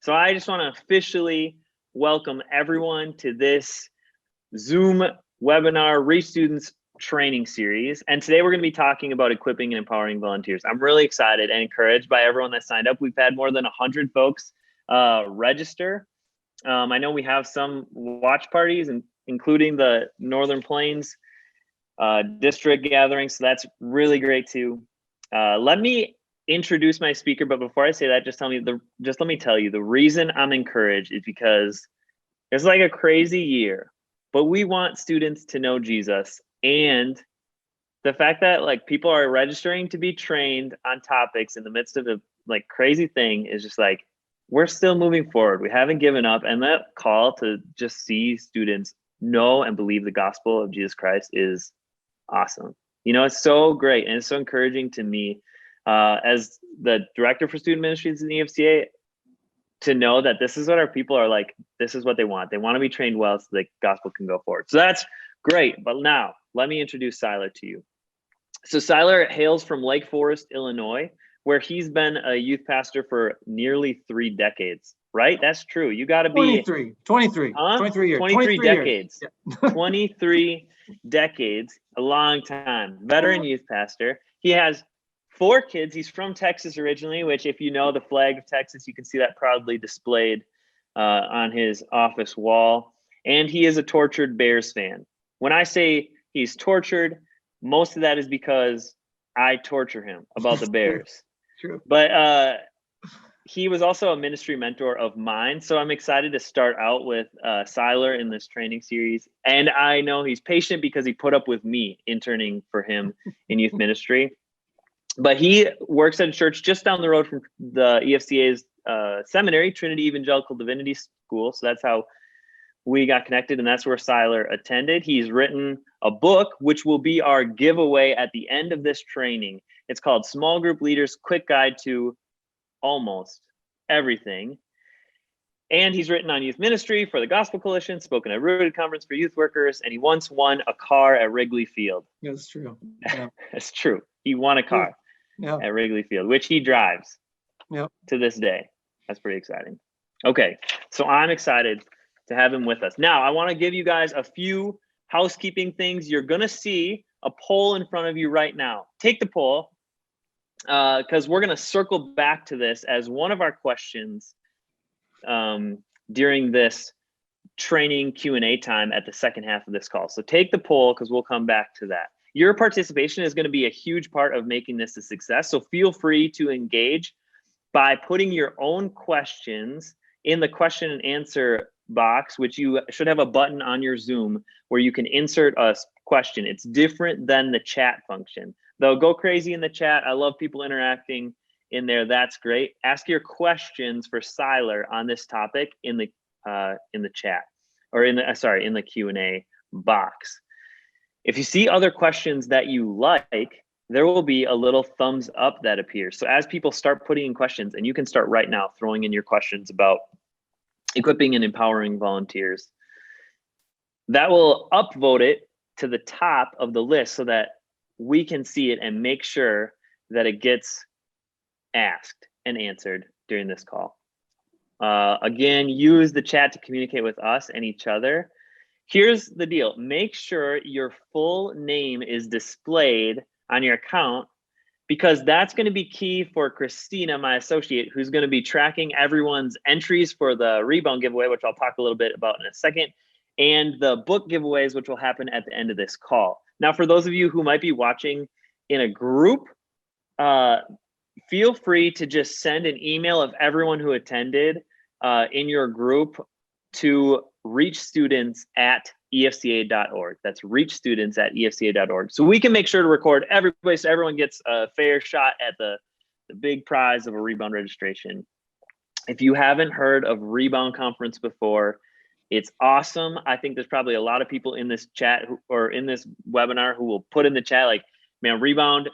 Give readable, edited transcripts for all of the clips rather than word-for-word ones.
So I just want to officially welcome everyone to this Zoom webinar ReachStudents training series. And today we're going to be talking about equipping and empowering volunteers. I'm really excited and encouraged by everyone that signed up. We've had more than 100 folks register. I know we have some watch parties, including the Northern Plains district gathering. So that's really great too. Let me introduce my speaker, but before I say that, just let me tell you the reason I'm encouraged is because it's like a crazy year, but we want students to know Jesus, and the fact that like people are registering to be trained on topics in the midst of a like crazy thing is just like, we're still moving forward. We haven't given up, and that call to just see students know and believe the gospel of Jesus Christ is awesome. You know, it's so great, and it's so encouraging to me as the director for student ministries in the EFCA to know that this is what our people are like. This is what they want. They want to be trained well so the gospel can go forward. So that's great. But now let me introduce Syler to you. So Syler hails from Lake Forest, Illinois, where he's been a youth pastor for nearly 3 decades, right? That's true. You got to be 23 years. 23 decades. Yeah. 23 decades, a long time. Veteran youth pastor. He has 4 kids. He's from Texas originally, which if you know the flag of Texas, you can see that proudly displayed on his office wall. And he is a tortured Bears fan. When I say he's tortured, most of that is because I torture him about the Bears. True. But he was also a ministry mentor of mine. So I'm excited to start out with Syler in this training series. And I know he's patient because he put up with me interning for him in youth ministry. But he works at a church just down the road from the EFCA's seminary, Trinity Evangelical Divinity School. So that's how we got connected, and that's where Syler attended. He's written a book, which will be our giveaway at the end of this training. It's called Small Group Leaders, Quick Guide to Almost Everything. And he's written on youth ministry for the Gospel Coalition, spoken at Rooted Conference for Youth Workers, and he once won a car at Wrigley Field. That's true. Yeah. That's true. He won a car at Wrigley Field, which he drives to this day. That's pretty exciting. Okay, so I'm excited to have him with us. Now, I want to give you guys a few housekeeping things. You're going to see a poll in front of you right now. Take the poll because we're going to circle back to this as one of our questions during this training Q&A time at the second half of this call. So take the poll because we'll come back to that. Your participation is going to be a huge part of making this a success. So feel free to engage by putting your own questions in the question and answer box, which you should have a button on your Zoom where you can insert a question. It's different than the chat function. Though go crazy in the chat. I love people interacting in there. That's great. Ask your questions for Syler on this topic in the chat, or in the Q&A box. If you see other questions that you like, there will be a little thumbs up that appears. So as people start putting in questions, and you can start right now throwing in your questions about equipping and empowering volunteers, that will upvote it to the top of the list so that we can see it and make sure that it gets asked and answered during this call. Again, use the chat to communicate with us and each other. Here's the deal. Make sure your full name is displayed on your account, because that's going to be key for Christina, my associate, who's going to be tracking everyone's entries for the rebound giveaway, which I'll talk a little bit about in a second, and the book giveaways, which will happen at the end of this call. Now, for those of you who might be watching in a group, feel free to just send an email of everyone who attended in your group to ReachStudents@EFCA.org. That's ReachStudents@EFCA.org. So we can make sure to record everybody so everyone gets a fair shot at the big prize of a rebound registration. If you haven't heard of Rebound Conference before, it's awesome. I think there's probably a lot of people in this chat or in this webinar who will put in the chat like, man, Rebound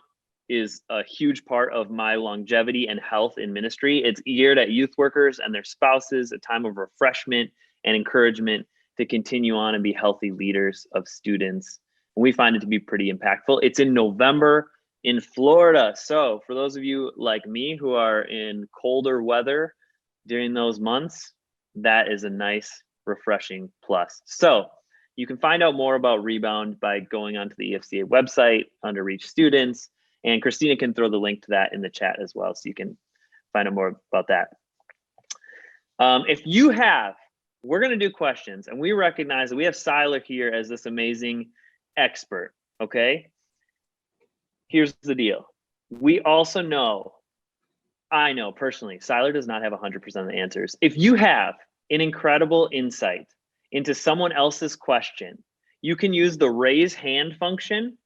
is a huge part of my longevity and health in ministry. It's geared at youth workers and their spouses, a time of refreshment and encouragement to continue on and be healthy leaders of students. And we find it to be pretty impactful. It's in November in Florida. So for those of you like me who are in colder weather, during those months, that is a nice, refreshing plus. So you can find out more about Rebound by going onto the EFCA website under Reach Students, and Christina can throw the link to that in the chat as well, so you can find out more about that. If you have, we're going to do questions, and we recognize that we have Syler here as this amazing expert, okay? Here's the deal. We also know, I know personally, Syler does not have 100% of the answers. If you have an incredible insight into someone else's question, you can use the raise hand function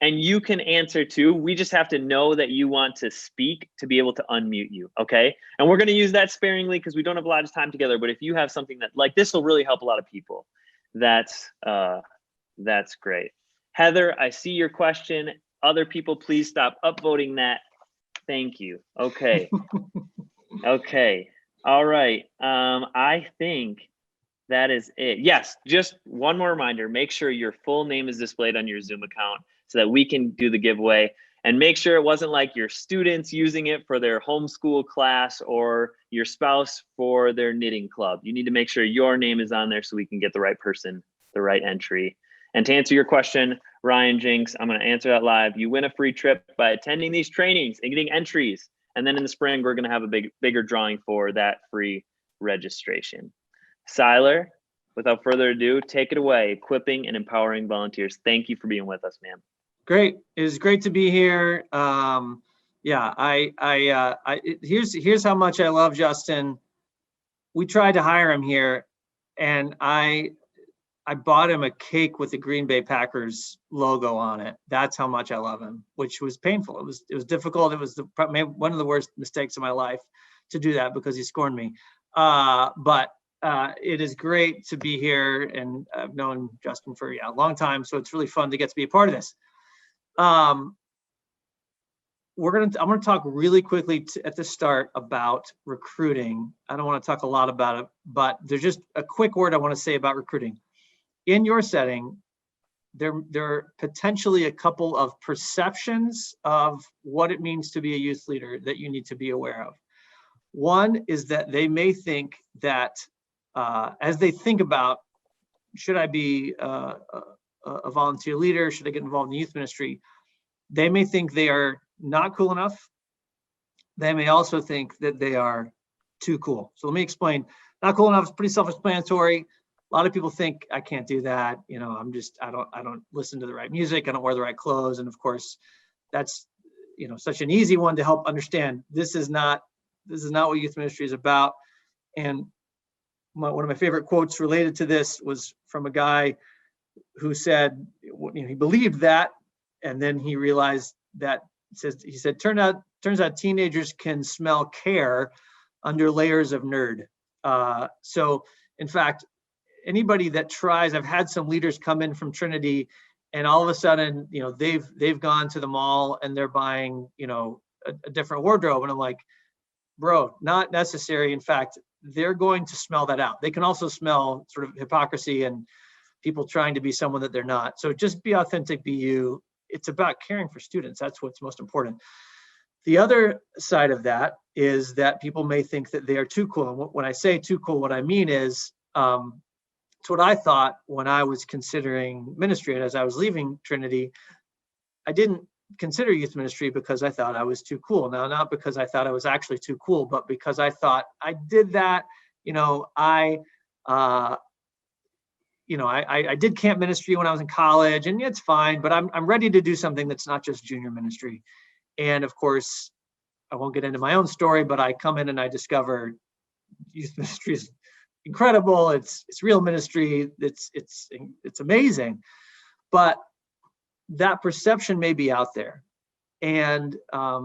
and you can answer too. We just have to know that you want to speak to be able to unmute you, okay? And we're gonna use that sparingly because we don't have a lot of time together, but if you have something that, like, this will really help a lot of people, that's great. Heather, I see your question. Other people, please stop upvoting that. Thank you. Okay. Okay. All right. I think that is it. Yes, just one more reminder. Make sure your full name is displayed on your Zoom account so that we can do the giveaway. And make sure it wasn't like your students using it for their homeschool class or your spouse for their knitting club. You need to make sure your name is on there so we can get the right person, the right entry. And to answer your question, Ryan Jinks, I'm going to answer that live. You win a free trip by attending these trainings and getting entries. And then in the spring, we're going to have a bigger drawing for that free registration. Syler, without further ado, take it away. Equipping and empowering volunteers. Thank you for being with us, man. Great. It was great to be here. Yeah, here's how much I love Justin. We tried to hire him here, and I bought him a cake with the Green Bay Packers logo on it. That's how much I love him, which was painful. It was difficult. It was one of the worst mistakes of my life to do that because he scorned me. But it is great to be here, and I've known Justin for a long time, so it's really fun to get to be a part of this. I'm gonna talk really quickly at the start about recruiting. I don't want to talk a lot about it, but there's just a quick word I want to say about recruiting. In your setting, there are potentially a couple of perceptions of what it means to be a youth leader that you need to be aware of. One is that they may think that as they think about, should I be a volunteer leader? Should I get involved in youth ministry? They may think they are not cool enough. They may also think that they are too cool. So let me explain. Not cool enough is pretty self-explanatory. A lot of people think I can't do that. You know, I don't listen to the right music. I don't wear the right clothes. And of course, that's, you know, such an easy one to help understand. This is not what youth ministry is about. And one of my favorite quotes related to this was from a guy who said, you know, he believed that, and then he realized that he said, turns out teenagers can smell care under layers of nerd. So in fact, anybody that tries, I've had some leaders come in from Trinity, and all of a sudden, you know, they've gone to the mall and they're buying, you know, a different wardrobe, and I'm like, bro, not necessary. In fact, they're going to smell that out. They can also smell sort of hypocrisy and people trying to be someone that they're not. So just be authentic, be you. It's about caring for students. That's what's most important. The other side of that is that people may think that they are too cool. And when I say too cool, what I mean is, it's what I thought when I was considering ministry. And as I was leaving Trinity, I didn't consider youth ministry because I thought I was too cool. Now, not because I thought I was actually too cool, but because I thought I did that. You know, I did camp ministry when I was in college, and it's fine, but I'm ready to do something that's not just junior ministry. And of course, I won't get into my own story, but I come in and I discover youth ministry is incredible. It's real ministry. It's amazing. But that perception may be out there. And I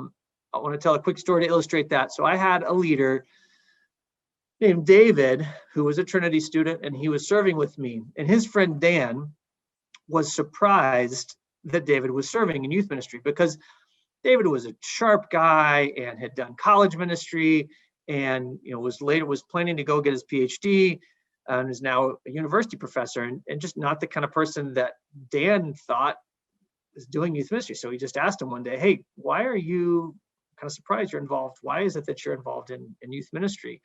want to tell a quick story to illustrate that. So I had a leader named David, who was a Trinity student, and he was serving with me. And his friend Dan was surprised that David was serving in youth ministry because David was a sharp guy and had done college ministry, and was planning to go get his PhD, and is now a university professor, and just not the kind of person that Dan thought was doing youth ministry. So he just asked him one day, "Hey, why are you kind of surprised you're involved. Why is it that you're involved in youth ministry?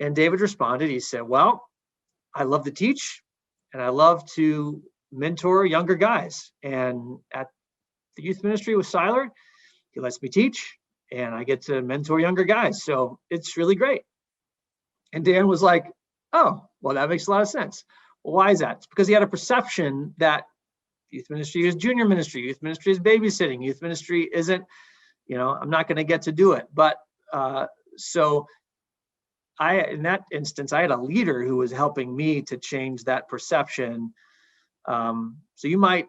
And David responded, he said, well, I love to teach and I love to mentor younger guys. And at the youth ministry with Syler, he lets me teach and I get to mentor younger guys. So it's really great. And Dan was like, oh, well, that makes a lot of sense. Well, why is that? It's because he had a perception that youth ministry is junior ministry, youth ministry is babysitting, youth ministry isn't, I'm not going to get to do it. But so in that instance, I had a leader who was helping me to change that perception. So you might,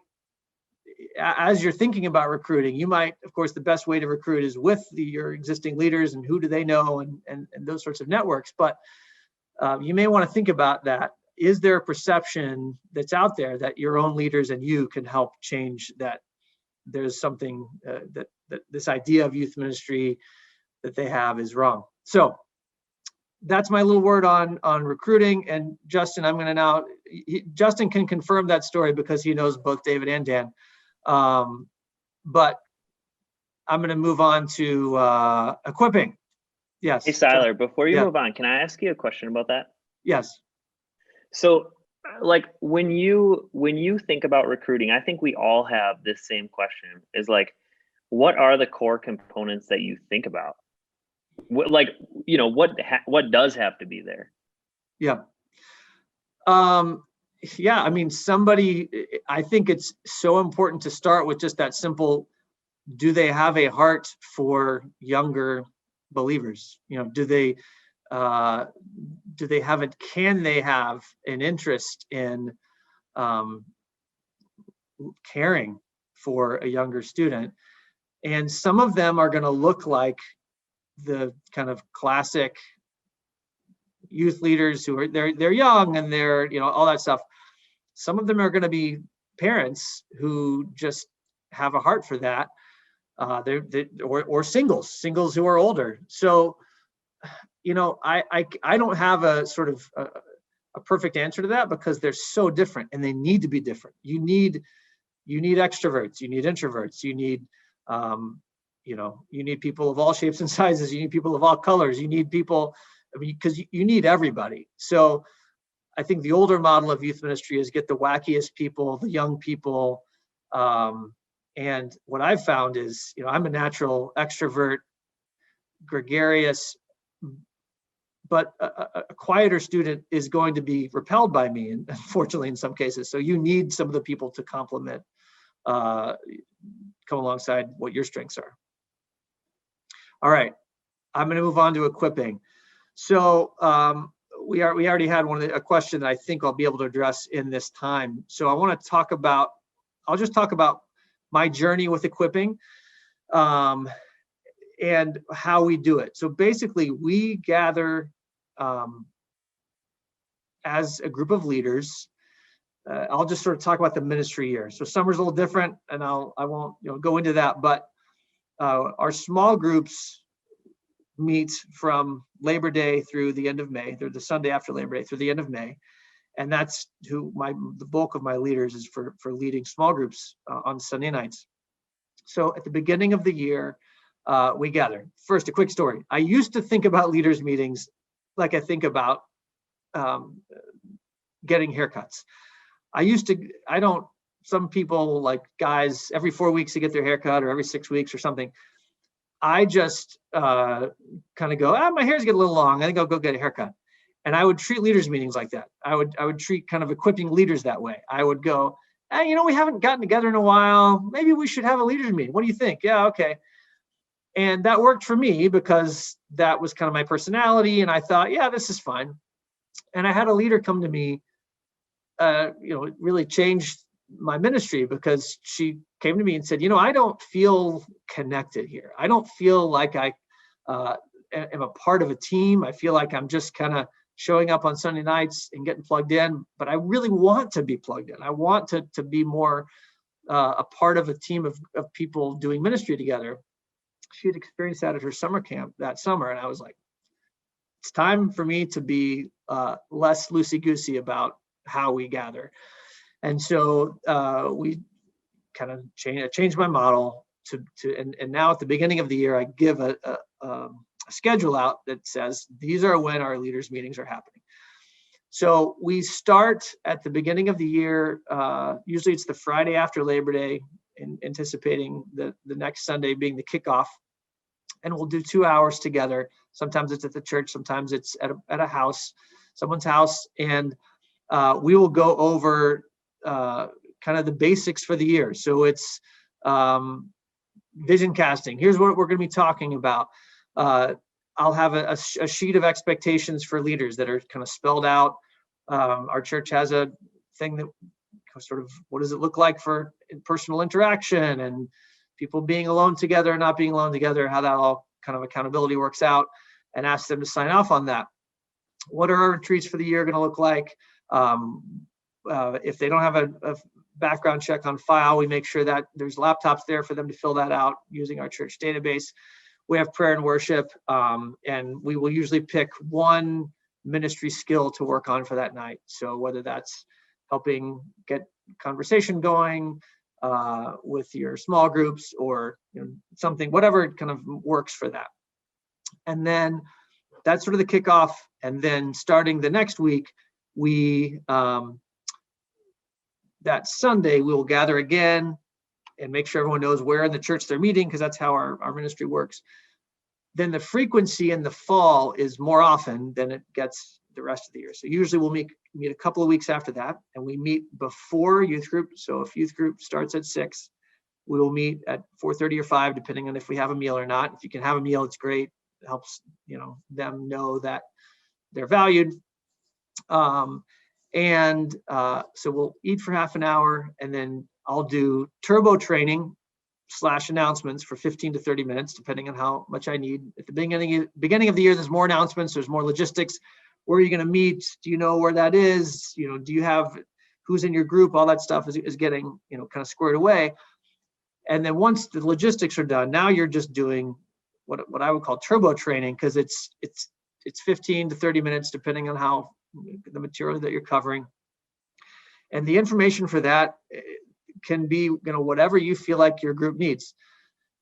as you're thinking about recruiting, you might, of course, the best way to recruit is with your existing leaders and who do they know and those sorts of networks. But you may want to think about that. Is there a perception that's out there that your own leaders and you can help change, that there's something that this idea of youth ministry that they have is wrong? So that's my little word on recruiting. And Justin, I'm going to now, Justin can confirm that story because he knows both David and Dan. But I'm going to move on to equipping. Yes. Hey, Syler, before you move on, can I ask you a question about that? Yes. So like when you think about recruiting, I think we all have this same question, is like, what are the core components that you think about? What does have to be there? Yeah. I mean, I think it's so important to start with just that simple, do they have a heart for younger believers? Do they can they have an interest in caring for a younger student? And some of them are going to look like the kind of classic youth leaders who are they're young and they're all that stuff. Some of them are going to be parents who just have a heart for that, or singles who are older. So I don't have a sort of a perfect answer to that, because they're so different and they need to be different. You need extroverts, you need introverts, you need you need people of all shapes and sizes, you need people of all colors, you need people, because you need everybody. So I think the older model of youth ministry is get the wackiest people, the young people. And what I've found is, I'm a natural extrovert, gregarious, but a quieter student is going to be repelled by me, and unfortunately in some cases. So you need some of the people to complement, come alongside what your strengths are. All right, I'm going to move on to equipping. So we already had a question that I think I'll be able to address in this time. So I want to talk about, I'll just talk about my journey with equipping and how we do it. So basically we gather as a group of leaders. I'll just sort of talk about the ministry year. So summer's a little different, and I won't go into that, but our small groups meet from Labor Day through the end of May. They're the Sunday after Labor Day through the end of May. And that's who the bulk of my leaders is for leading small groups on Sunday nights. So at the beginning of the year, we gather. First, a quick story. I used to think about leaders meetings like I think about getting haircuts. Some people, like guys, every 4 weeks to get their haircut, or every 6 weeks or something. I just kind of go, my hair's getting a little long, I think I'll go get a haircut. And I would treat leaders meetings like that. I would treat kind of equipping leaders that way. I would go, we haven't gotten together in a while. Maybe we should have a leaders meeting. What do you think? Yeah, okay. And that worked for me because that was kind of my personality. And I thought, yeah, this is fine. And I had a leader come to me, it really changed my ministry, because she came to me and said, I don't feel connected here. I don't feel like I am a part of a team. I feel like I'm just kind of showing up on Sunday nights and getting plugged in, but I really want to be plugged in. I want to be more a part of a team of people doing ministry together. She had experienced that at her summer camp that summer. And I was like, it's time for me to be less loosey-goosey about how we gather. And so we kind of changed my model. and now at the beginning of the year, I give a schedule out that says these are when our leaders meetings are happening. So we start at the beginning of the year. Usually it's the Friday after Labor Day, anticipating the next Sunday being the kickoff. And we'll do 2 hours together. Sometimes it's at the church, sometimes it's at a house, someone's house. And we will go over kind of the basics for the year. So it's vision casting. Here's what we're going to be talking about. I'll have a sheet of expectations for leaders that are kind of spelled out. Our church has a thing that sort of, what does it look like for personal interaction and people being alone together and not being alone together, how that all kind of accountability works out, and ask them to sign off on that. What are our retreats for the year going to look like? If they don't have a background check on file, we make sure that there's laptops there for them to fill that out using our church database. We have prayer and worship, and we will usually pick one ministry skill to work on for that night. So whether that's helping get conversation going with your small groups, or something, whatever kind of works for that. And then that's sort of the kickoff. And then starting the next week, we that Sunday we will gather again and make sure everyone knows where in the church they're meeting, because that's how our ministry works. Then the frequency in the fall is more often than it gets the rest of the year. So usually we'll meet a couple of weeks after that, and we meet before youth group. So if youth group starts at 6, we will meet at 4:30 or 5, depending on if we have a meal or not. If you can have a meal, it's great. It helps them know that they're valued. So we'll eat for half an hour, and then I'll do turbo training / announcements for 15 to 30 minutes, depending on how much I need. At the beginning of the year, there's more announcements, there's more logistics. Where are you going to meet? Do you know where that is? Do you have who's in your group? All that stuff is getting kind of squared away. And then once the logistics are done, now you're just doing what I would call turbo training, because it's 15 to 30 minutes, depending on how the material that you're covering. And the information for that can be whatever you feel like your group needs.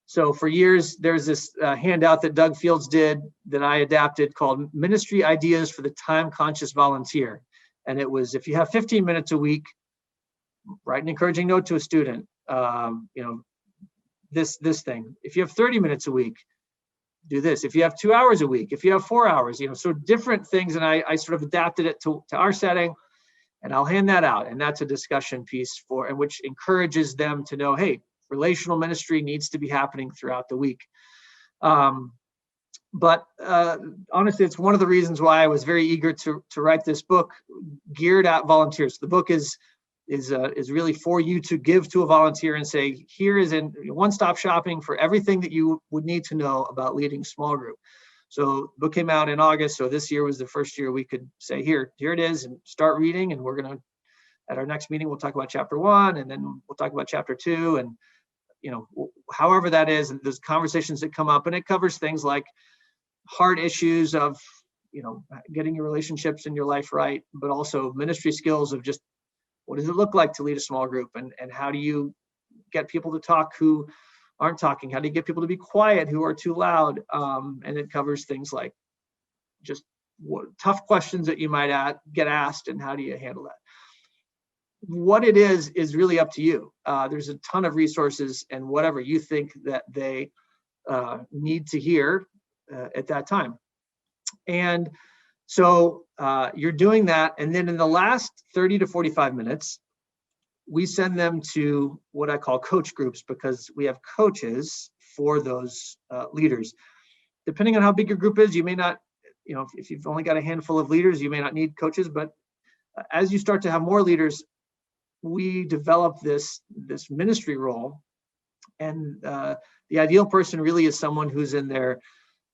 So for years, there's this handout that Doug Fields did that I adapted called Ministry Ideas for the Time-Conscious Volunteer. And it was, if you have 15 minutes a week, write an encouraging note to a student, this thing. If you have 30 minutes a week, do this. If you have 2 hours a week, if you have 4 hours, so different things. And I sort of adapted it to our setting, and I'll hand that out. And that's a discussion piece which encourages them to know, hey, relational ministry needs to be happening throughout the week. But honestly, it's one of the reasons why I was very eager to write this book geared at volunteers. The book is really for you to give to a volunteer and say, here is one-stop shopping for everything that you would need to know about leading small group. So the book came out in August. So this year was the first year we could say, here it is, and start reading. And we're going to, at our next meeting, we'll talk about chapter 1, and then we'll talk about chapter 2, and however that is, and there's conversations that come up, and it covers things like hard issues of, getting your relationships in your life right, but also ministry skills of just what does it look like to lead a small group, and how do you get people to talk who aren't talking? How do you get people to be quiet who are too loud? And it covers things like just tough questions that you might get asked, and how do you handle that? What it is really up to you. There's a ton of resources, and whatever you think that they need to hear at that time. And so you're doing that. And then in the last 30 to 45 minutes, we send them to what I call coach groups, because we have coaches for those leaders. Depending on how big your group is, you may not, if you've only got a handful of leaders, you may not need coaches. But as you start to have more leaders, we develop this ministry role, and the ideal person really is someone who's in their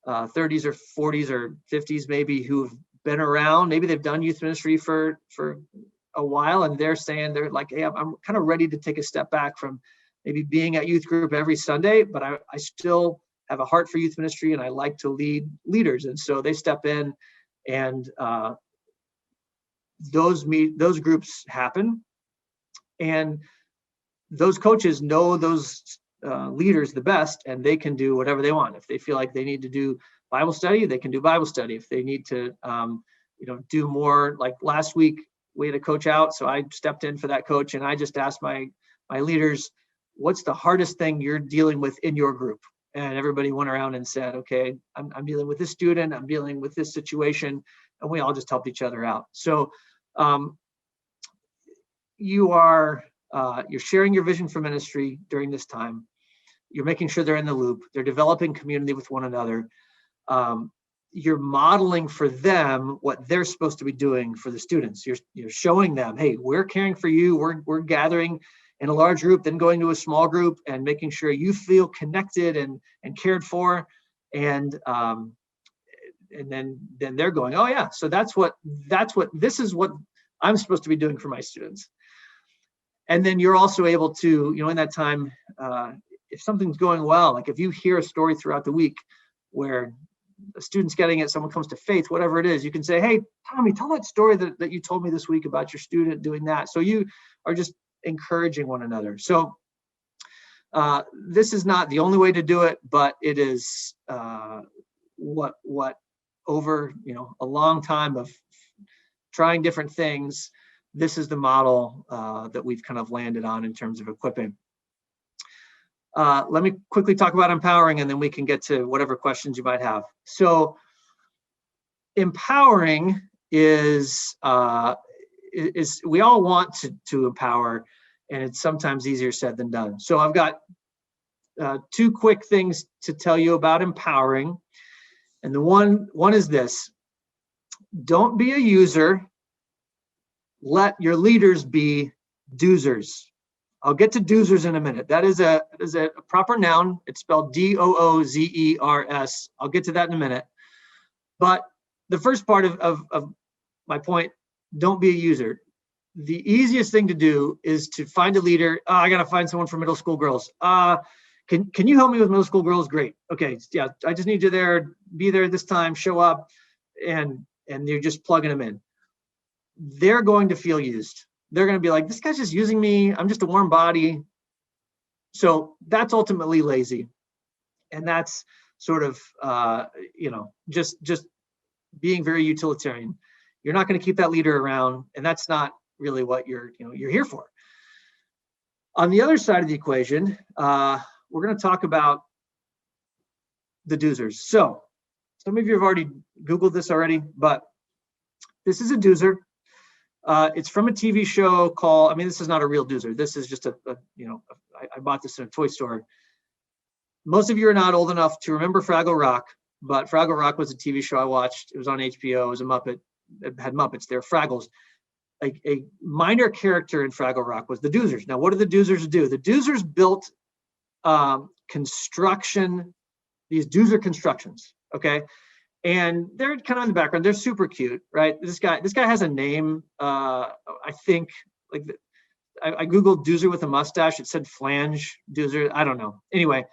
30s or 40s or 50s, maybe, who've been around. Maybe they've done youth ministry for a while, and they're like, hey, I'm kind of ready to take a step back from maybe being at youth group every Sunday, but I still have a heart for youth ministry, and I like to lead leaders. And so they step in, and those groups happen. And those coaches know those leaders the best, and they can do whatever they want. If they feel like they need to do Bible study, they can do Bible study. If they need to, do more, like last week, we had a coach out, so I stepped in for that coach, and I just asked my leaders, what's the hardest thing you're dealing with in your group? And everybody went around and said, okay, I'm dealing with this student, I'm dealing with this situation, and we all just helped each other out. So you're sharing your vision for ministry during this time. You're making sure they're in the loop. They're developing community with one another. You're modeling for them what they're supposed to be doing for the students. You're showing them, hey, we're caring for you. We're gathering in a large group, then going to a small group and making sure you feel connected and cared for. And then they're going, oh yeah, so this is what I'm supposed to be doing for my students. And then you're also able to, in that time, if something's going well, like if you hear a story throughout the week where a student's getting it, someone comes to faith, whatever it is, you can say, hey, Tommy, tell that story that you told me this week about your student doing that. So you are just encouraging one another. So this is not the only way to do it, but it is what over a long time of trying different things, this is the model that we've kind of landed on in terms of equipping. Let me quickly talk about empowering, and then we can get to whatever questions you might have. So empowering is we all want to empower, and it's sometimes easier said than done. So I've got two quick things to tell you about empowering. And the one is this: don't be a user, let your leaders be doozers. I'll get to doozers in a minute. That is a proper noun. It's spelled D-O-O-Z-E-R-S. I'll get to that in a minute. But the first part of my point, don't be a user. The easiest thing to do is to find a leader. I got to find someone for middle school girls. Can you help me with middle school girls? Great. Okay. Yeah. I just need you there. Be there this time. Show up, and you're just plugging them in. They're going to feel used. They're going to be like, this guy's just using me. I'm just a warm body. So that's ultimately lazy. And that's sort of, just being very utilitarian. You're not going to keep that leader around, and that's not really what you're here for. On the other side of the equation, we're going to talk about the doozers. So some of you have already Googled this already, but this is a doozer. It's from a TV show called, this is not a real doozer. This is just I bought this in a toy store. Most of you are not old enough to remember Fraggle Rock, but Fraggle Rock was a TV show I watched. It was on HBO. It was a Muppet. It had Muppets. They're Fraggles. A minor character in Fraggle Rock was the doozers. Now, what do the doozers do? The doozers built construction, these doozer constructions, okay? And they're kind of in the background. They're super cute, right? This guy has a name. I think, like, I Googled doozer with a mustache. It said flange doozer. I don't know. Anyway,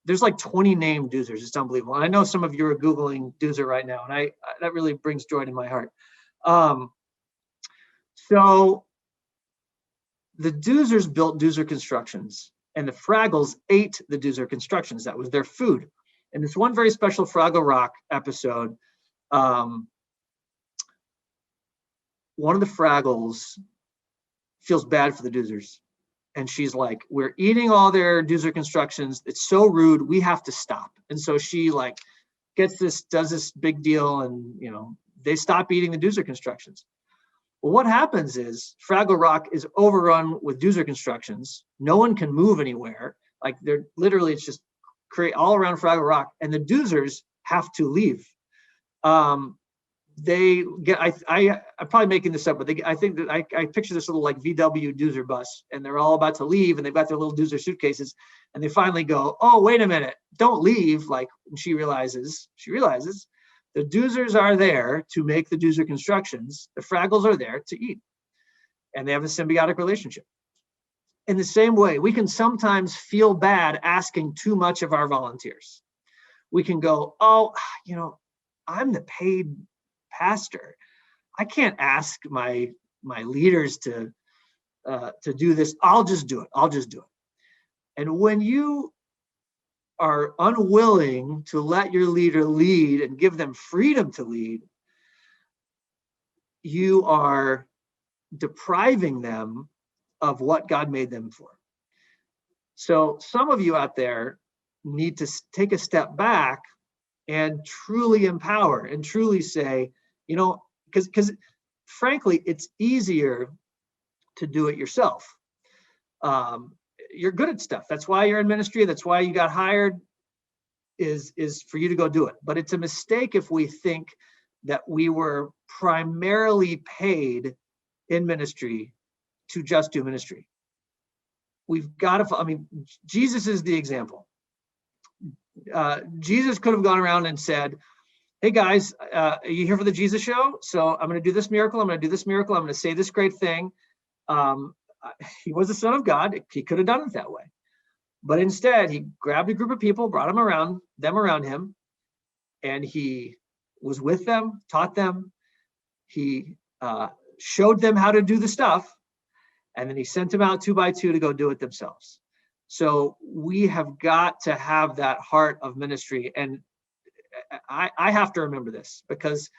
there's like 20 named doozers. It's unbelievable. And I know some of you are Googling doozer right now, and that really brings joy to my heart. So the doozers built doozer constructions, and the Fraggles ate the doozer constructions. That was their food. And this one very special Fraggle Rock episode, one of the Fraggles feels bad for the doozers. And she's like, we're eating all their doozer constructions. It's so rude. We have to stop. And so she does this big deal, and they stop eating the doozer constructions. Well, what happens is Fraggle Rock is overrun with doozer constructions. No one can move anywhere. Like, they're literally, it's just create all around Fraggle Rock, and the doozers have to leave. They get, I'm probably making this up, but I think that I picture this little like VW doozer bus, and they're all about to leave, and they've got their little doozer suitcases, and they finally go, oh, wait a minute, don't leave. Like, she realizes the doozers are there to make the doozer constructions. The Fraggles are there to eat, and they have a symbiotic relationship. In the same way, we can sometimes feel bad asking too much of our volunteers. We can go, oh, I'm the paid pastor. I can't ask my leaders to do this. I'll just do it. And when you are unwilling to let your leader lead and give them freedom to lead, you are depriving them of what God made them for. So some of you out there need to take a step back and truly empower and truly say, because frankly, it's easier to do it yourself. You're good at stuff. That's why you're in ministry. That's why you got hired, is for you to go do it. But it's a mistake if we think that we were primarily paid in ministry to just do ministry. We've got to, Jesus is the example. Jesus could have gone around and said, hey guys, are you here for the Jesus show? So I'm going to do this miracle. I'm going to do this miracle. I'm going to say this great thing. He was the Son of God. He could have done it that way. But instead, he grabbed a group of people, brought them around him, and he was with them, taught them. He showed them how to do the stuff, and then he sent them out 2 by 2 to go do it themselves. So we have got to have that heart of ministry. And I have to remember this, because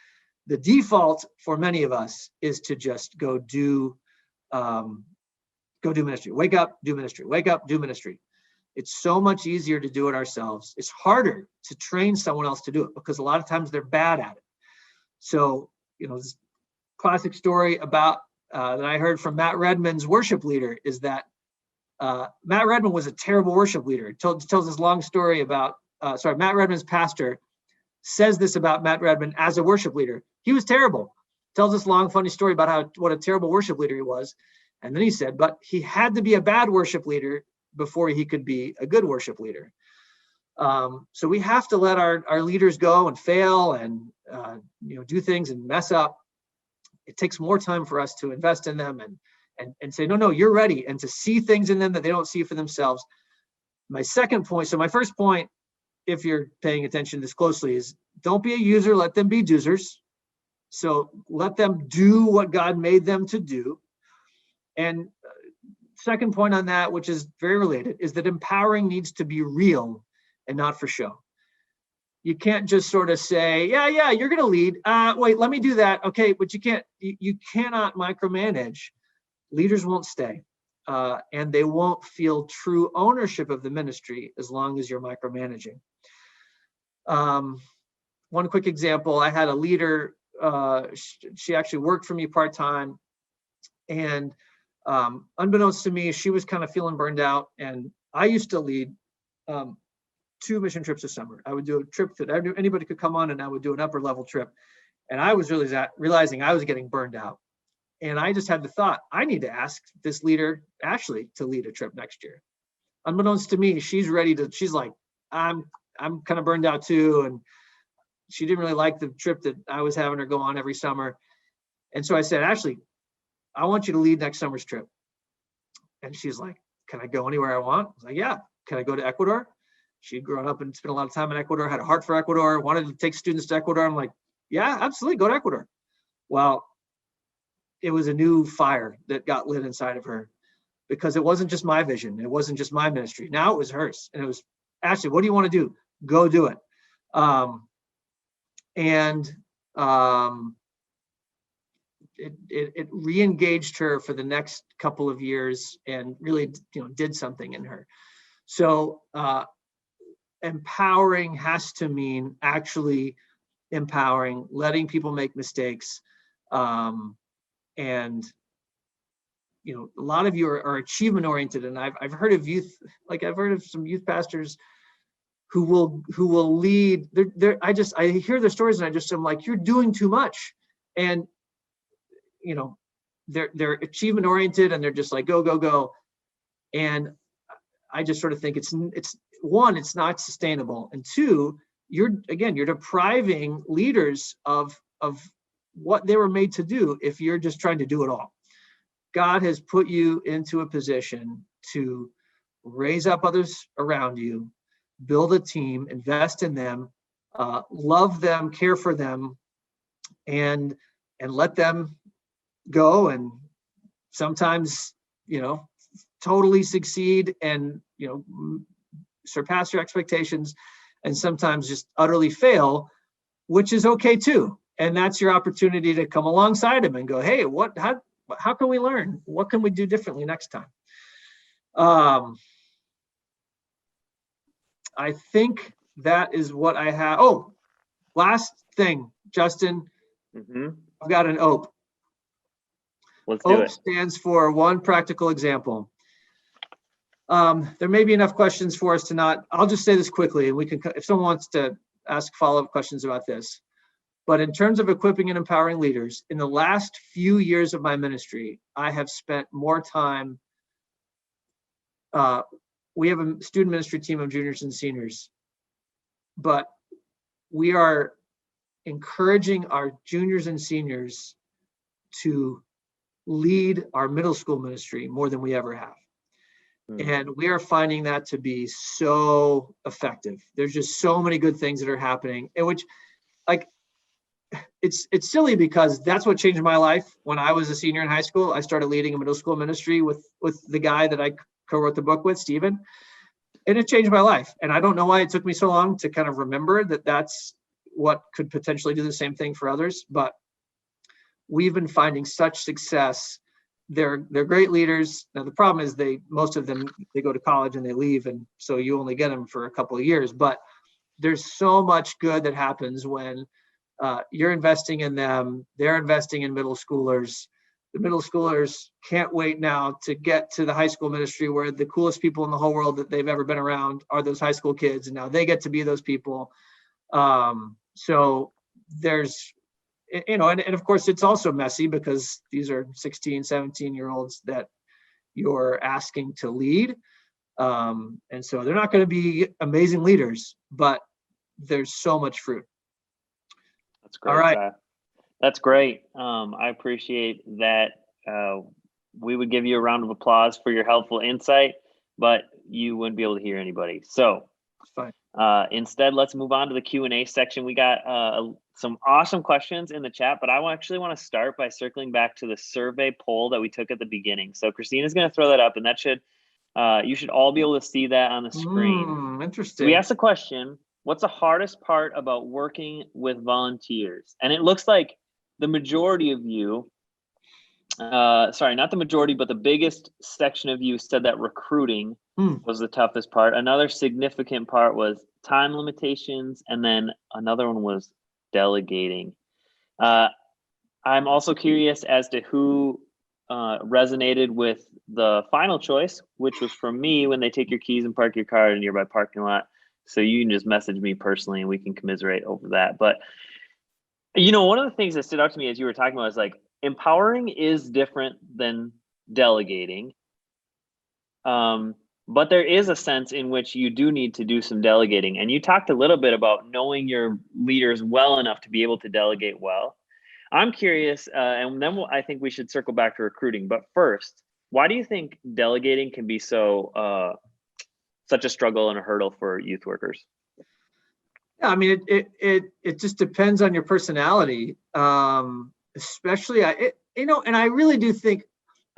the default for many of us is to just go do ministry. Wake up, do ministry. Wake up, do ministry. It's so much easier to do it ourselves. It's harder to train someone else to do it, because a lot of times they're bad at it. So, this classic story about that I heard from Matt Redman's worship leader is that Matt Redman was a terrible worship leader. Tells this long story about, Matt Redman's pastor says this about Matt Redman as a worship leader. He was terrible. Tells this long, funny story about what a terrible worship leader he was. And then he said, but he had to be a bad worship leader before he could be a good worship leader. So we have to let our leaders go and fail and do things and mess up. It takes more time for us to invest in them and say, no, you're ready, and to see things in them that they don't see for themselves. My second point, so my first point, if you're paying attention this closely, is don't be a user, let them be doers. So let them do what God made them to do. And second point on that, which is very related, is that empowering needs to be real and not for show. You can't just sort of say, yeah, you're going to lead. Wait, let me do that. Okay, but you cannot micromanage. Leaders won't stay, and they won't feel true ownership of the ministry as long as you're micromanaging. One quick example, I had a leader, she actually worked for me part-time, and unbeknownst to me, she was kind of feeling burned out. And I used to lead 2 mission trips a summer. I would do a trip that anybody could come on, and I would do an upper level trip. And I was really realizing I was getting burned out. And I just had the thought, I need to ask this leader, Ashley, to lead a trip next year. Unbeknownst to me, she's like, I'm kind of burned out too. And she didn't really like the trip that I was having her go on every summer. And so I said, Ashley, I want you to lead next summer's trip. And she's like, can I go anywhere I want? I was like, yeah. Can I go to Ecuador? She'd grown up and spent a lot of time in Ecuador, had a heart for Ecuador, wanted to take students to Ecuador. I'm like, yeah, absolutely, go to Ecuador. Well, it was a new fire that got lit inside of her, because it wasn't just my vision. It wasn't just my ministry. Now it was hers. And it was, Ashley, what do you want to do? Go do it. It re-engaged her for the next couple of years and really, did something in her. So empowering has to mean actually empowering, letting people make mistakes. And a lot of you are achievement oriented, and I've heard of youth, like I've heard of some youth pastors who will lead. I hear their stories, and I'm like, you're doing too much, and they're achievement oriented, and they're just like go, and I just sort of think it's one, it's not sustainable, and two, you're depriving leaders of what they were made to do if you're just trying to do it all. God has put you into a position to raise up others around you, build a team, invest in them, love them, care for them, and let them go, and sometimes totally succeed and surpass your expectations and sometimes just utterly fail, which is okay too. And that's your opportunity to come alongside them and go, hey, how can we learn? What can we do differently next time? I think that is what I have. Oh, last thing, Justin, I've got an OPE. Let's do OPE it. stands for one practical example. There may be enough questions for us to not, I'll just say this quickly, and we can, if someone wants to ask follow-up questions about this. But in terms of equipping and empowering leaders, in the last few years of my ministry, I have spent more time. We have a student ministry team of juniors and seniors, but we are encouraging our juniors and seniors to lead our middle school ministry more than we ever have. And we are finding that to be so effective. There's just so many good things that are happening, and which, like, it's silly because that's what changed my life. When I was a senior in high school, I started leading a middle school ministry with the guy that I co-wrote the book with, Steven, and it changed my life. And I don't know why it took me so long to kind of remember that that's what could potentially do the same thing for others. But we've been finding such success. They're great leaders. Now the problem is most of them go to college and they leave, and so you only get them for a couple of years. But there's so much good that happens when you're investing in them. They're investing in middle schoolers. The middle schoolers can't wait now to get to the high school ministry, where the coolest people in the whole world that they've ever been around are those high school kids, and now they get to be those people. So there's, and of course it's also messy because these are 16, 17-year-olds that you're asking to lead. And so they're not going to be amazing leaders, but there's so much fruit. That's great. All right. That's great. I appreciate that. We would give you a round of applause for your helpful insight, but you wouldn't be able to hear anybody. So fine. Instead, let's move on to the Q&A section. We got some awesome questions in the chat, but I actually want to start by circling back to the survey poll that we took at the beginning. So Christina's going to throw that up, and that should you should all be able to see that on the screen. Interesting. We asked the question, what's the hardest part about working with volunteers? And it looks like the majority of you, sorry, not the majority, but the biggest section of you said that recruiting was the toughest part. Another significant part was time limitations, and then another one was delegating. I'm also curious as to who resonated with the final choice, which was from me, when they take your keys and park your car in a nearby parking lot. So you can just message me personally and we can commiserate over that. But, you know, one of the things that stood out to me as you were talking about is like, empowering is different than delegating. But there is a sense in which you do need to do some delegating. And you talked a little bit about knowing your leaders well enough to be able to delegate well. I'm curious, and then I think we should circle back to recruiting. But first, why do you think delegating can be so such a struggle and a hurdle for youth workers? Yeah, I mean, it just depends on your personality, especially, and I really do think,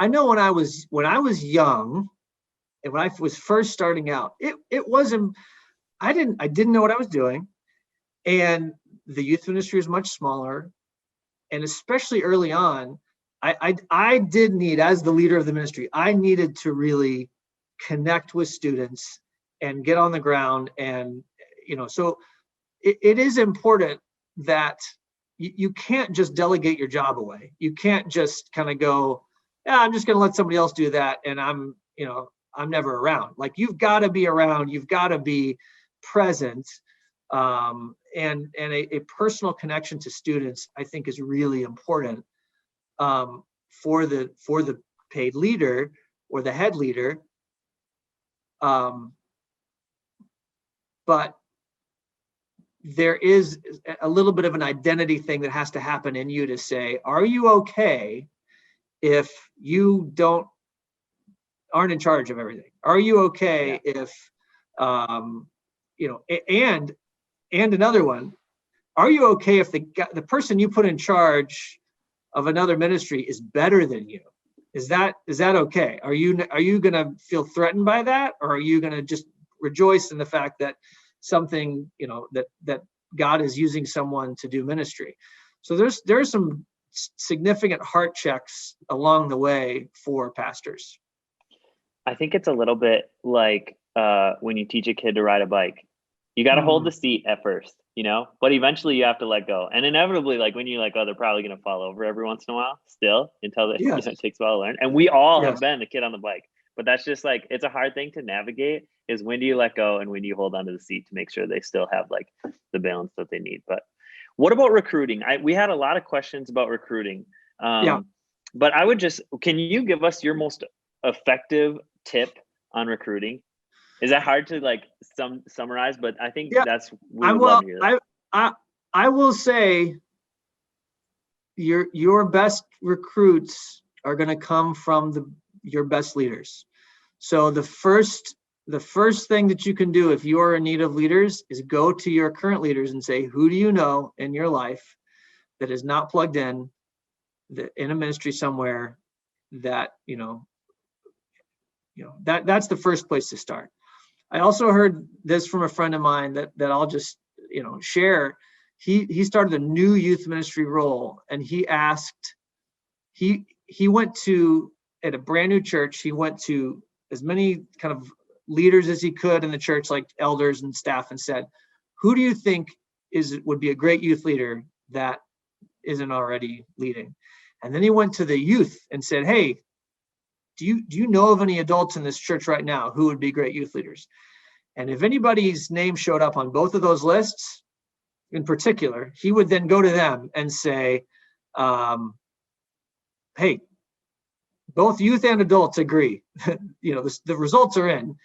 I know when I was young and when I was first starting out, it wasn't, I didn't know what I was doing, and the youth ministry was much smaller, and especially early on, I did need, as the leader of the ministry, I needed to really connect with students and get on the ground. And, so it is important that you can't just delegate your job away. You can't just kind of go, yeah, I'm just going to let somebody else do that, and I'm never around. Like, you've got to be around, you've got to be present. And a personal connection to students, I think, is really important for the paid leader or the head leader. But there is a little bit of an identity thing that has to happen in you to say, are you okay if you aren't in charge of everything? Are you okay if, and another one, are you okay if the person you put in charge of another ministry is better than you? Is that okay? Are you going to feel threatened by that? Or are you going to just rejoice in the fact that something, that God is using someone to do ministry. So there's some significant heart checks along the way for pastors. I think it's a little bit like when you teach a kid to ride a bike. You got to hold the seat at first, but eventually you have to let go. And inevitably, like when you're like, oh, they're probably going to fall over every once in a while still until it takes a while to learn. And we all have been the kid on the bike, but that's just like, it's a hard thing to navigate, is when do you let go and when do you hold onto the seat to make sure they still have like the balance that they need. But what about recruiting? We had a lot of questions about recruiting. But can you give us your most effective tip on recruiting? Is that hard to like summarize? But I think we would love to hear that. I will say your best recruits are going to come from your best leaders. So the first thing that you can do if you are in need of leaders is go to your current leaders and say, who do you know in your life that is not plugged in a ministry somewhere that, that's the first place to start. I also heard this from a friend of mine that I'll just, share. He started a new youth ministry role, and he went to, at a brand new church, he went to as many kind of leaders as he could in the church, like elders and staff, and said, who do you think would be a great youth leader that isn't already leading? And then he went to the youth and said, hey, do you know of any adults in this church right now who would be great youth leaders? And if anybody's name showed up on both of those lists in particular, he would then go to them and say, hey, both youth and adults agree, the results are in,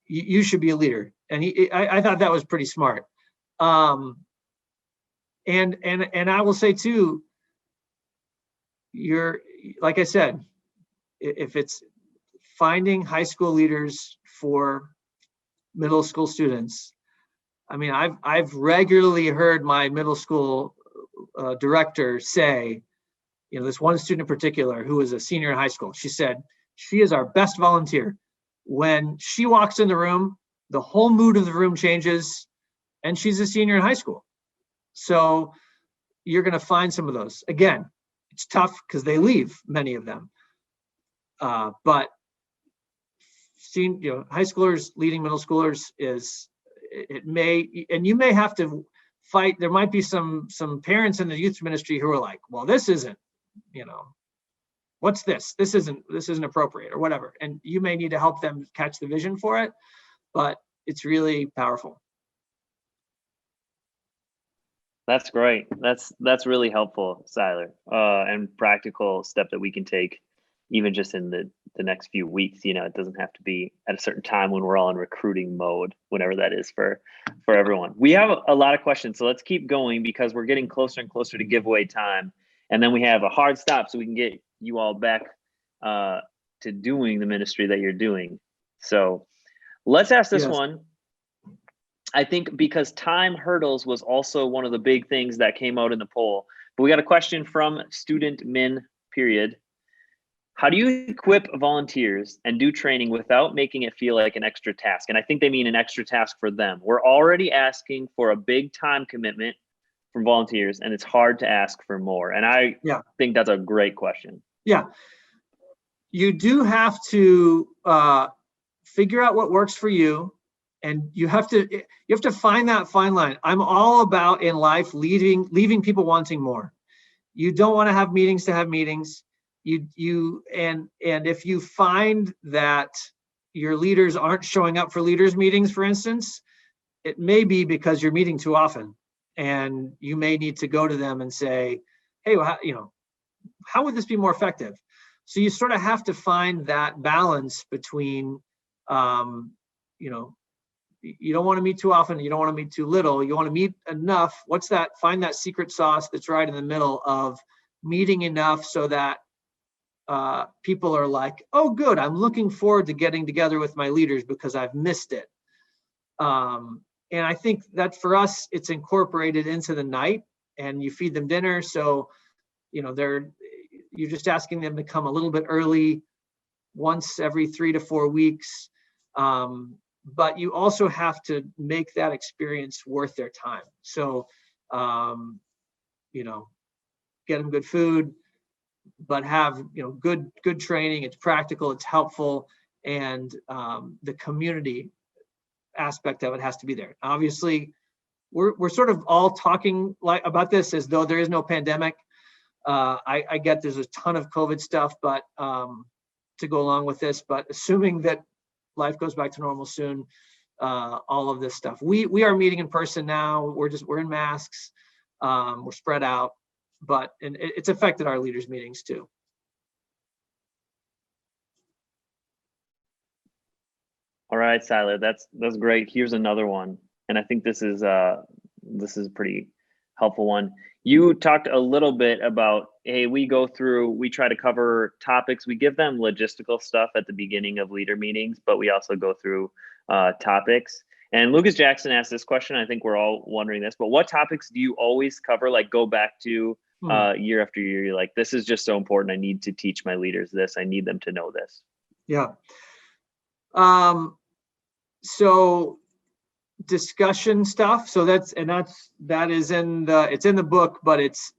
you should be a leader. And I thought that was pretty smart. And I will say too, like I said, if it's finding high school leaders for middle school students, I mean, I've regularly heard my middle school director say, this one student in particular who was a senior in high school, she said, she is our best volunteer. When she walks in the room, the whole mood of the room changes, and she's a senior in high school. So you're going to find some of those. Again, it's tough because they leave, many of them. But seeing, high schoolers leading middle schoolers you may have to fight. There might be some parents in the youth ministry who are like, well, this isn't, what's this? This isn't appropriate or whatever. And you may need to help them catch the vision for it, but it's really powerful. That's great. That's really helpful, Syler, and practical step that we can take even just in the next few weeks. It doesn't have to be at a certain time when we're all in recruiting mode, whenever that is for everyone. We have a lot of questions, so let's keep going because we're getting closer and closer to giveaway time. And then we have a hard stop so we can get you all back to doing the ministry that you're doing. So let's ask this one. I think because time hurdles was also one of the big things that came out in the poll. But we got a question from student min period. How do you equip volunteers and do training without making it feel like an extra task? And I think they mean an extra task for them. We're already asking for a big time commitment from volunteers, and it's hard to ask for more. And I think that's a great question. Yeah. You do have to figure out what works for you. And you have to find that fine line. I'm all about in life leaving people wanting more. You don't want to have meetings to have meetings. And if you find that your leaders aren't showing up for leaders meetings, for instance, it may be because you're meeting too often, and you may need to go to them and say, hey, well, how would this be more effective? So you sort of have to find that balance between, you don't want to meet too often. You don't want to meet too little. You want to meet enough. Find that secret sauce that's right in the middle of meeting enough so that people are like, oh, good. I'm looking forward to getting together with my leaders because I've missed it. And I think that for us, it's incorporated into the night, and you feed them dinner. So, you're just asking them to come a little bit early, once every 3 to 4 weeks. but you also have to make that experience worth their time. So, get them good food, but have, good training. It's practical, it's helpful, and the community aspect of it has to be there. Obviously, we're sort of all talking about this as though there is no pandemic. I get there's a ton of COVID stuff, but to go along with this, but assuming that life goes back to normal soon, all of this stuff. We are meeting in person now. We're in masks. We're spread out, but it's affected our leaders' meetings too. All right, Syler, that's great. Here's another one, and I think this is a pretty helpful one. You talked a little bit about, hey, we try to cover topics. We give them logistical stuff at the beginning of leader meetings, but we also go through topics. And Lucas Jackson asked this question. I think we're all wondering this, but what topics do you always cover? Like go back to year after year. You're like, this is just so important. I need to teach my leaders this. I need them to know this. Yeah. So discussion stuff. So that is in the book, but it's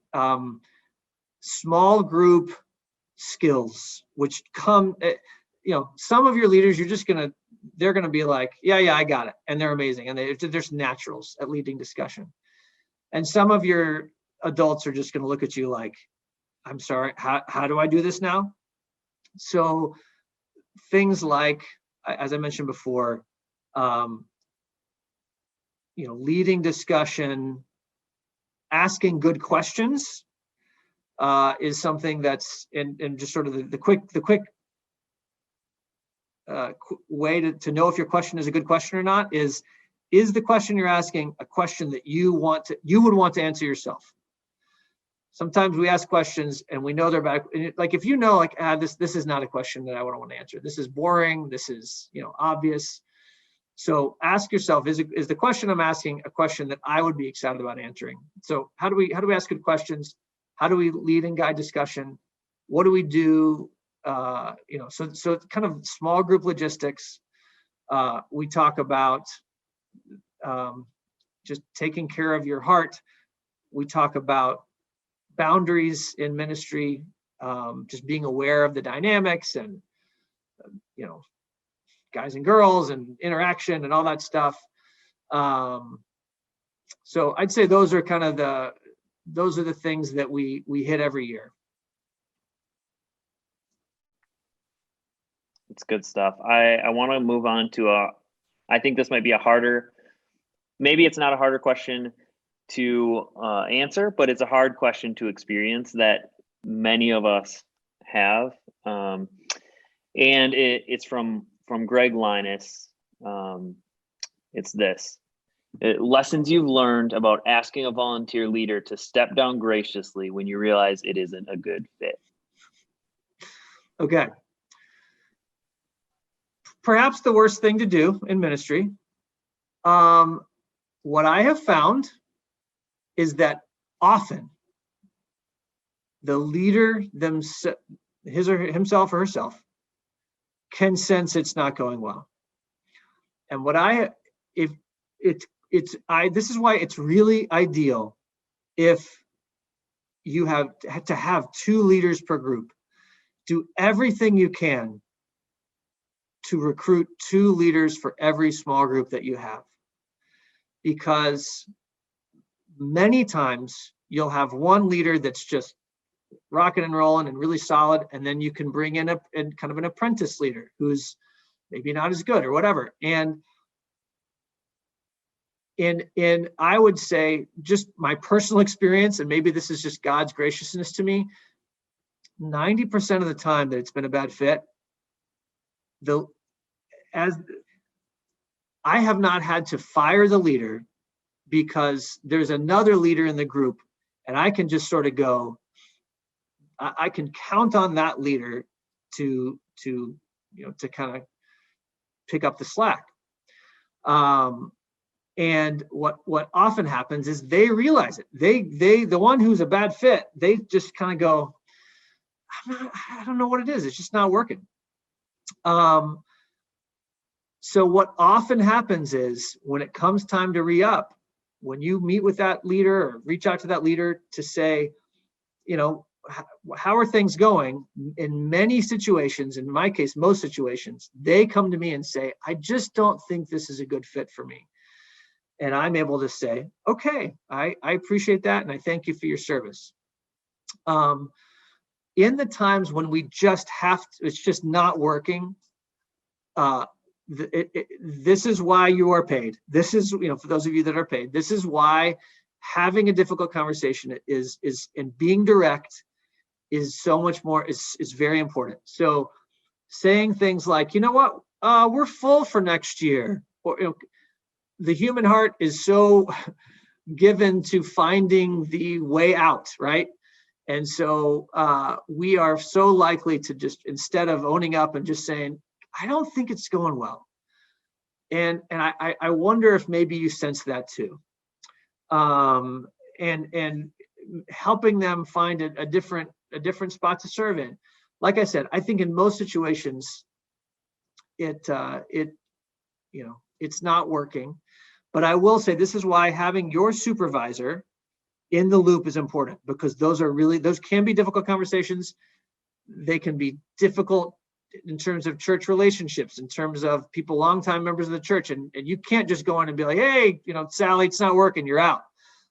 small group skills, which come, some of your leaders, they're going to be like, yeah, I got it. And they're amazing. And they're just naturals at leading discussion. And some of your adults are just going to look at you like, I'm sorry, how do I do this now? So things like, as I mentioned before, leading discussion, asking good questions is something that's in just sort of the quick way to know if your question is a good question or not is the question you're asking a question that you would want to answer yourself. Sometimes we ask questions and we know they're bad. Like if this is not a question that I would want to answer. This is boring. This is obvious. So ask yourself, is the question I'm asking a question that I would be excited about answering? So how do we ask good questions? How do we lead and guide discussion? What do we do? So kind of small group logistics. We talk about just taking care of your heart. We talk about boundaries in ministry, just being aware of the dynamics and, guys and girls and interaction and all that stuff. So I'd say those are the things that we hit every year. It's good stuff. I want to move on to I think this might be maybe it's not a harder question to answer, but it's a hard question to experience that many of us have. And it's from Greg Linus. It's this. Lessons you've learned about asking a volunteer leader to step down graciously when you realize it isn't a good fit. Okay. Perhaps the worst thing to do in ministry. What I have found is that often the leader himself or herself can sense it's not going well. And this is why it's really ideal if you have to have 2 leaders per group. Do everything you can to recruit 2 leaders for every small group that you have. Because many times you'll have one leader that's just rocking and rolling and really solid, and then you can bring in kind of an apprentice leader who's maybe not as good or whatever. And I would say, just my personal experience, and maybe this is just God's graciousness to me, 90% of the time that it's been a bad fit, as I have not had to fire the leader because there's another leader in the group, and I can just sort of go, I can count on that leader to kind of pick up the slack. And what often happens is they realize it. The one who's a bad fit, they just kind of go, I don't know what it is. It's just not working. So what often happens is when it comes time to re-up, when you meet with that leader or reach out to that leader to say, how are things going? In many situations, in my case, most situations, they come to me and say, I just don't think this is a good fit for me. And I'm able to say, okay, I appreciate that. And I thank you for your service. In the times when we just it's just not working, this is why you are paid. This is, for those of you that are paid, this is why having a difficult conversation is and being direct is so much more, is very important. So saying things like, we're full for next year, or, the human heart is so given to finding the way out, right? And so we are so likely to just, instead of owning up and just saying, I don't think it's going well. And I wonder if maybe you sense that too. And helping them find a different spot to serve in. Like I said, I think in most situations, it's not working. But I will say this is why having your supervisor in the loop is important, because those can be difficult conversations. They can be difficult in terms of church relationships, in terms of people, longtime members of the church. And you can't just go in and be like, hey, Sally, it's not working, you're out.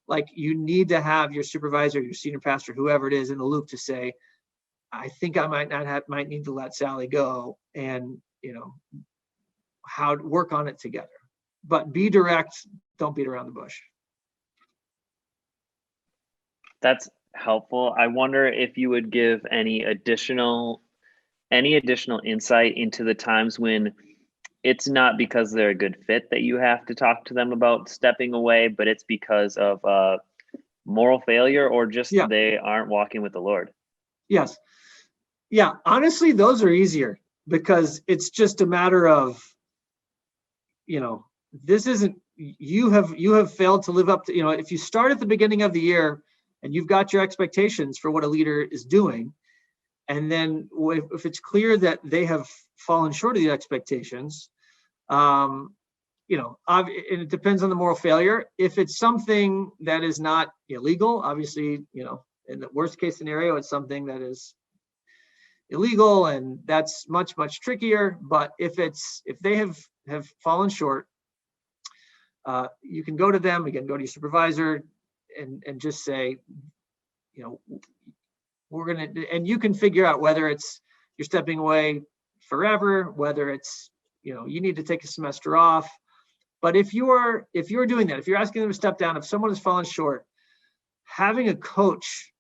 Like, you need to have your supervisor, your senior pastor, whoever it is, in the loop to say, I think I might need to let Sally go, and how to work on it together. But be direct, don't beat around the bush. That's helpful. I wonder if you would give any additional insight into the times when it's not because they're a good fit that you have to talk to them about stepping away, but it's because of moral failure, or just they aren't walking with the Lord. Yes. Yeah. Honestly, those are easier, because it's just a matter of, this isn't, you have failed to live up to, if you start at the beginning of the year and you've got your expectations for what a leader is doing, and then if it's clear that they have fallen short of the expectations, and it depends on the moral failure. If it's something that is not illegal, obviously, in the worst case scenario, it's something that is illegal, and that's much, much trickier. But if they have fallen short, you can go to them, again, go to your supervisor and just say, we're going to, and you can figure out whether it's you're stepping away forever, whether it's, you need to take a semester off. But if you're doing that, if you're asking them to step down, if someone has fallen short, having a coach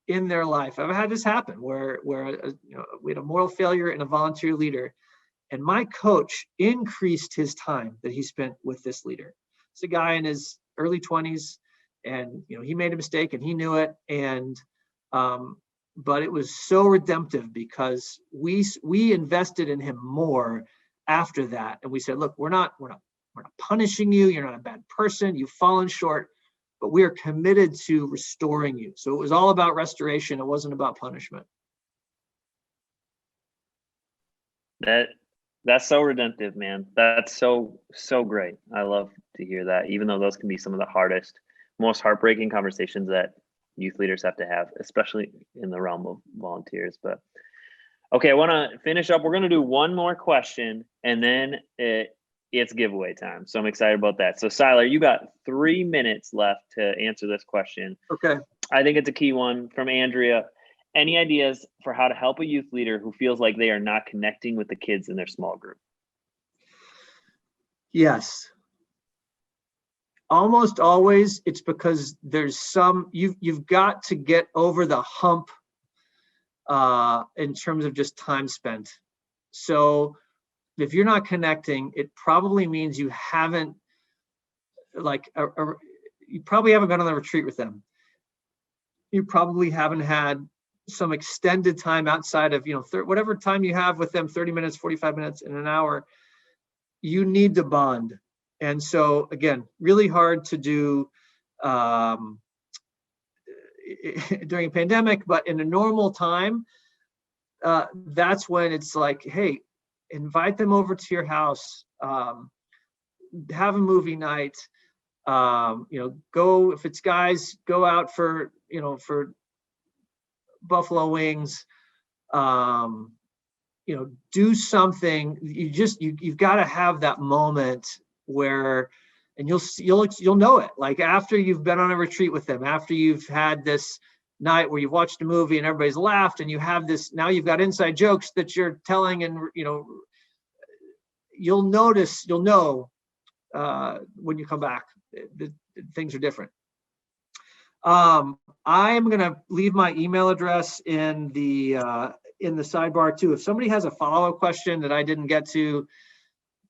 in their life, I've had this happen where we had a moral failure in a volunteer leader, and my coach increased his time that he spent with this leader. It's a guy in his early 20s, and he made a mistake and he knew it, and but it was so redemptive because we invested in him more after that, and we said, look, we're not punishing you. You're not a bad person. You've fallen short, but we are committed to restoring you. So it was all about restoration. It wasn't about punishment. That's so redemptive, man. That's so great. I love to hear that, even though those can be some of the hardest, most heartbreaking conversations that youth leaders have to have, especially in the realm of volunteers. But okay, I want to finish up. We're going to do one more question, and then it's giveaway time. So I'm excited about that. So Syler, you got 3 minutes left to answer this question. Okay. I think it's a key one from Andrea. Any ideas for how to help a youth leader who feels like they are not connecting with the kids in their small group? Yes. Almost always it's because there's you've got to get over the hump in terms of just time spent. So if you're not connecting, it probably means you haven't you probably haven't gone on a retreat with them. You probably haven't had some extended time outside of, whatever time you have with them, 30 minutes, 45 minutes, and an hour. You need to bond. And so again, really hard to do during a pandemic, but in a normal time, that's when it's like, hey, invite them over to your house. have a movie night. Go, if it's guys, go out for buffalo wings. Do something. You've got to have that moment where, and you'll know it. Like after you've been on a retreat with them, after you've had this night where you've watched a movie and everybody's laughed, and you have this, now you've got inside jokes that you're telling, and you'll know when you come back, things are different. I am going to leave my email address in the sidebar too. If somebody has a follow-up question that I didn't get to,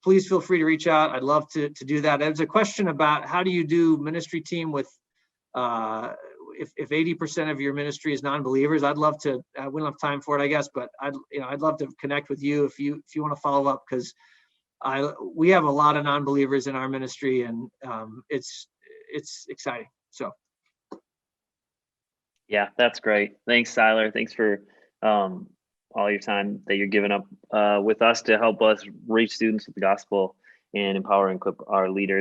please feel free to reach out. I'd love to do that. There's a question about how do you do ministry team with if 80% of your ministry is non-believers. I'd love to. We don't have time for it, I guess, but I'd love to connect with you if you want to follow up, because we have a lot of non-believers in our ministry, and it's exciting. So. Yeah, that's great. Thanks, Syler. Thanks for all your time that you're giving up with us to help us reach students with the gospel and empower and equip our leaders.